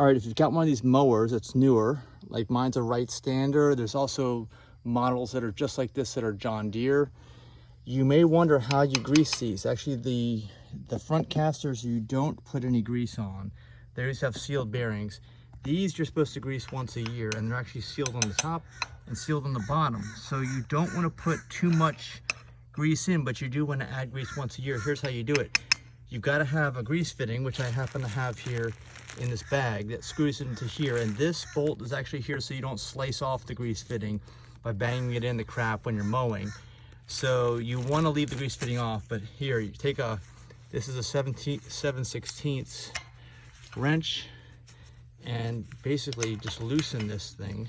All right, if you've got one of these mowers that's newer, like mine's a WRIGHT standard, there's also models that are just like this that are John Deere. You may wonder how you grease these. Actually, the front casters, you don't put any grease on. They just have sealed bearings. These you're supposed to grease once a year, and they're actually sealed on the top and sealed on the bottom. So you don't want to put too much grease in, but you do want to add grease once a year. Here's how you do it. You've got to have a grease fitting, which I happen to have here in this bag, that screws it into here. And this bolt is actually here so you don't slice off the grease fitting by banging it in the crap when you're mowing. So you want to leave the grease fitting off, but here you take this is a 7/16 wrench, and basically just loosen this thing.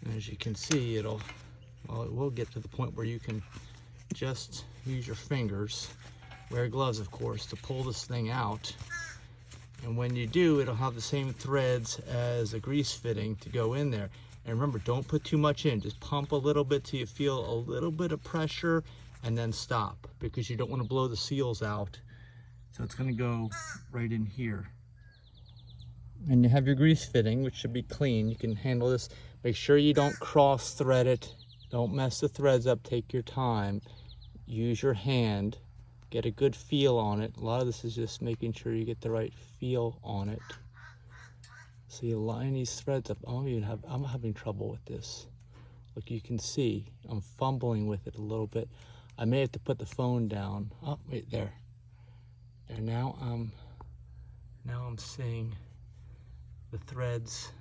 And as you can see, it will get to the point where you can just use your fingers, wear gloves of course, to pull this thing out. And when you do, it'll have the same threads as a grease fitting to go in there. And remember, don't put too much in, just pump a little bit till you feel a little bit of pressure and then stop, because you don't want to blow the seals out. So it's going to go right in here. And you have your grease fitting, which should be clean. You can handle this. Make sure you don't cross thread it. Don't mess the threads up. Take your time. Use your hand. Get a good feel on it. A lot of this is just making sure you get the right feel on it. So you line these threads up. I'm having trouble with this. Look, you can see I'm fumbling with it a little bit. I may have to put the phone down. Oh, wait, there. There, now I'm seeing the threads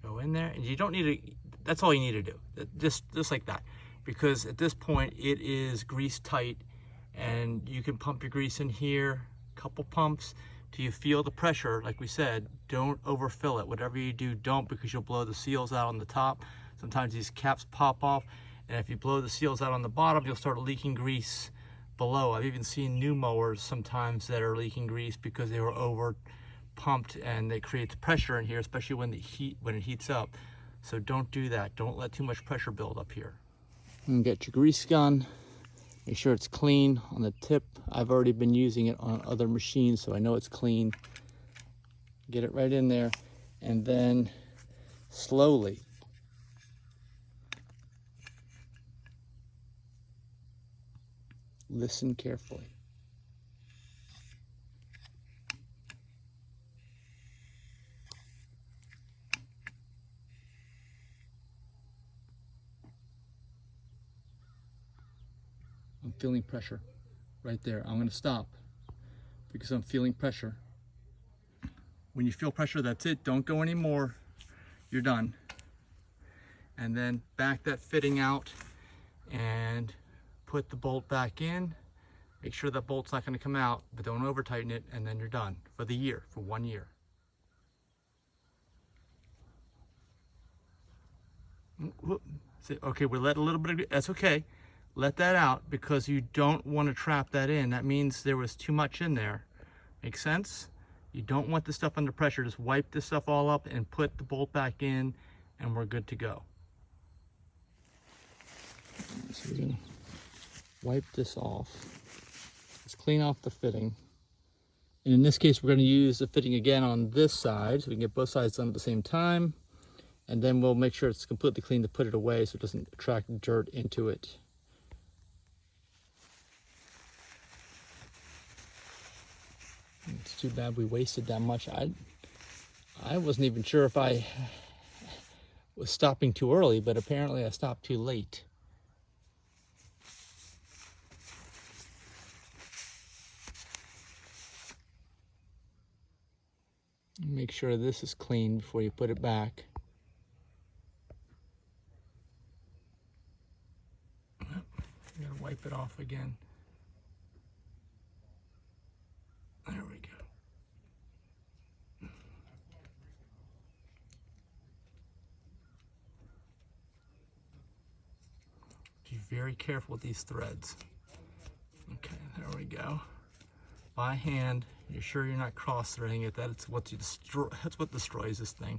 go in there. And you don't need to, that's all you need to do. Just like that. Because at this point, it is grease tight, and you can pump your grease in here, a couple pumps, till you feel the pressure. Like we said, don't overfill it. Whatever you do, don't, because you'll blow the seals out on the top. Sometimes these caps pop off, and if you blow the seals out on the bottom, you'll start leaking grease below. I've even seen new mowers sometimes that are leaking grease because they were over pumped, and they create the pressure in here, especially when it heats up. So don't do that. Don't let too much pressure build up here. And get your grease gun. Make sure it's clean on the tip. I've already been using it on other machines, so I know it's clean. Get it right in there, and then slowly listen carefully. I'm feeling pressure right there. I'm going to stop because I'm feeling pressure. When you feel pressure, that's it. Don't go anymore. You're done. And then back that fitting out and put the bolt back in. Make sure that bolt's not going to come out, but don't over tighten it, and then you're done for the year, for 1 year. Okay, we let a little bit of, that's okay. Let that out, because you don't want to trap that in. That means there was too much in there. Make sense? You don't want the stuff under pressure. Just wipe this stuff all up and put the bolt back in, and we're good to go. So we're gonna wipe this off. Let's clean off the fitting. And in this case, we're going to use the fitting again on this side, so we can get both sides done at the same time. And then we'll make sure it's completely clean to put it away so it doesn't attract dirt into it. It's too bad we wasted that much. I wasn't even sure if I was stopping too early, but apparently I stopped too late. Make sure this is clean before you put it back. You gotta wipe it off again. There we go. Be very careful with these threads. Okay, there we go. By hand, you're sure you're not cross-threading it. That's what destroys this thing.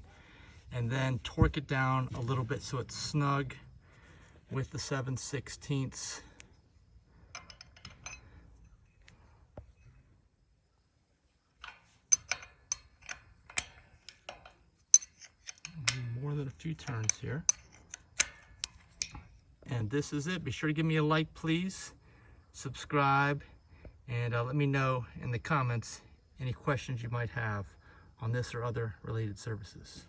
And then torque it down a little bit so it's snug with the 7/16. few turns here. And this is it. Be sure to give me a like, please. Subscribe, and let me know in the comments any questions you might have on this or other related services.